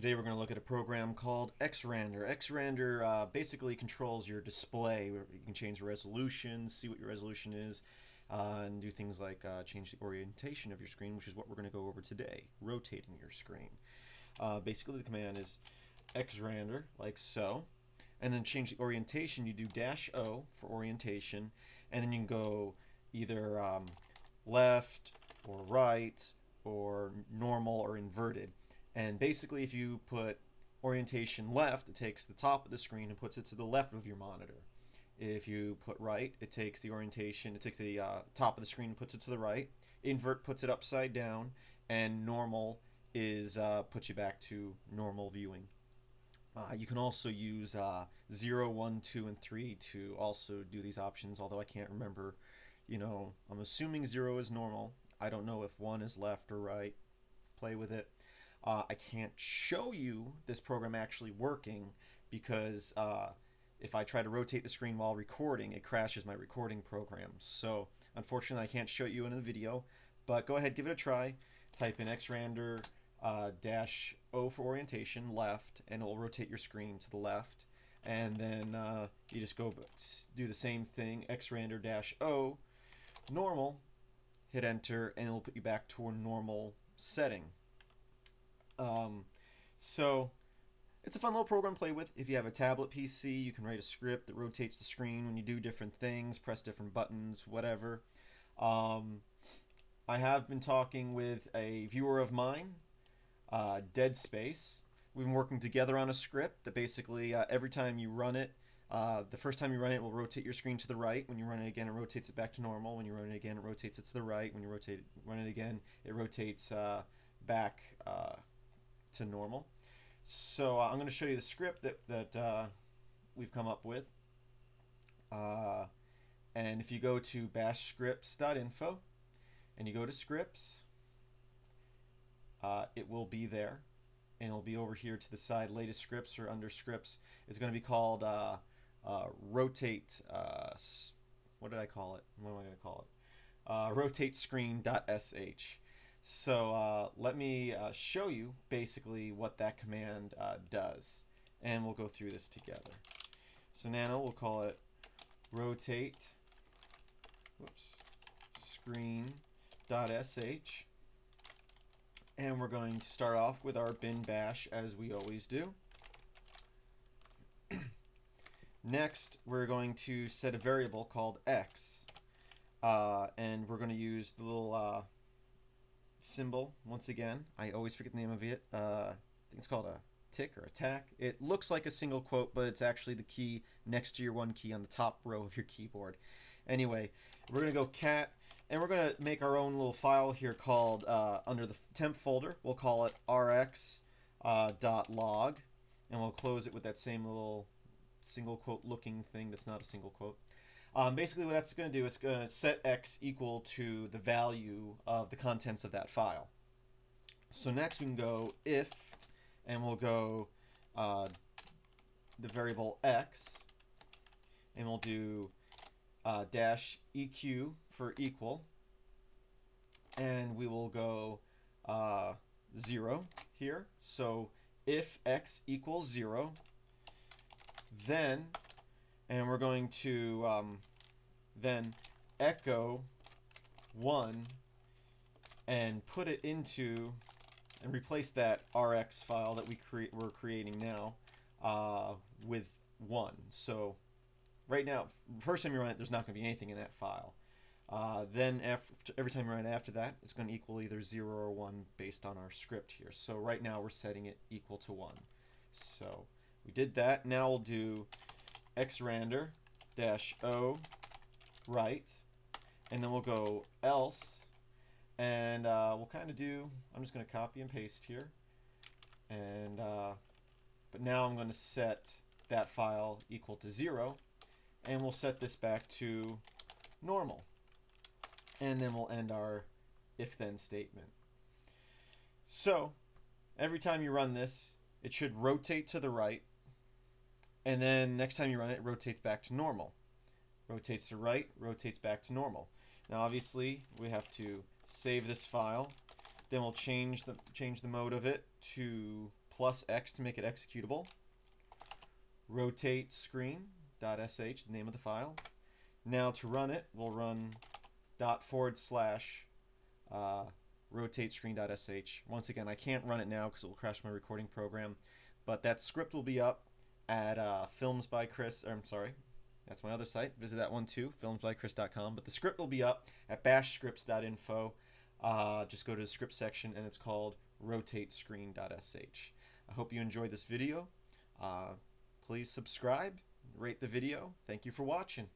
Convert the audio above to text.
Today we're going to look at a program called xrandr. Xrandr basically controls your display. You can change the resolution, see what your resolution is, and do things like change the orientation of your screen, which is what we're going to go over today, rotating your screen. Basically the command is xrandr, like so, and then change the orientation. You do -O for orientation, and then you can go either left or right or normal or inverted. And basically, if you put orientation left, it takes the top of the screen and puts it to the left of your monitor. If you put right, it takes the orientation, it takes the top of the screen and puts it to the right. Invert puts it upside down, and normal is puts you back to normal viewing. You can also use 0, 1, 2, and 3 to also do these options, although I can't remember. I'm assuming 0 is normal. I don't know if 1 is left or right. Play with it. I can't show you this program actually working because if I try to rotate the screen while recording, it crashes my recording program. So unfortunately, I can't show you in the video, but go ahead, give it a try. Type in xrandr -O for orientation, left, and it will rotate your screen to the left. And then you just go do the same thing, xrandr -O, normal, hit enter, and it will put you back to a normal setting. So it's a fun little program to play with. If you have a tablet PC, you can write a script that rotates the screen when you do different things, press different buttons, whatever. I have been talking with a viewer of mine, Dead Space. We've been working together on a script that basically every time you run it, the first time you run it, it will rotate your screen to the right. When you run it again, it rotates it back to normal. When you run it again, it rotates it to the right. When you run it again, it rotates back to normal. So I'm going to show you the script that we've come up with. And if you go to bashscripts.info and you go to scripts, it will be there. And it'll be over here to the side, latest scripts, or under scripts. It's going to be called rotate, what did I call it? What am I going to call it? Rotate screen.sh. So let me show you basically what that command does, and we'll go through this together. So nano, we'll call it rotate screen.sh, and we're going to start off with our bin bash as we always do. Next, we're going to set a variable called x, and we're going to use the little symbol once again. I always forget the name of it. I think it's called a tick or a tack. It looks like a single quote, but it's actually the key next to your one key on the top row of your keyboard. Anyway, we're going to go cat, and we're going to make our own little file here called, under the temp folder, we'll call it rx.log, and we'll close it with that same little single quote looking thing that's not a single quote. Basically what that's going to do is going to set x equal to the value of the contents of that file. So next we can go if, and we'll go the variable x, and we'll do -eq for equal, and we will go 0 here. So if x equals 0, then, and we're going to then echo 1 and put it into, and replace that rx file that we're creating now with 1. So right now, first time you run it, there's not going to be anything in that file. Then every time you run it after that, it's going to equal either 0 or 1 based on our script here. So right now we're setting it equal to 1. So we did that. Now we'll do xrandr -O right, and then we'll go else, and we'll kind of do, I'm just going to copy and paste here, and but now I'm going to set that file equal to 0, and we'll set this back to normal, and then we'll end our if-then statement. So every time you run this, it should rotate to the right, and then next time you run it, it rotates back to normal. Rotates to right, rotates back to normal. Now obviously we have to save this file, then we'll change the mode of it to plus X to make it executable. Rotate screen.sh, the name of the file. Now to run it, we'll run rotate screen.sh. Once again, I can't run it now because it will crash my recording program, but that script will be up at Films by Chris. I'm sorry, that's my other site. Visit that one too, filmsbychris.com. But the script will be up at bashscripts.info. Just go to the script section, and it's called rotate screen.sh. I hope you enjoyed this video. Please subscribe, rate the video. Thank you for watching.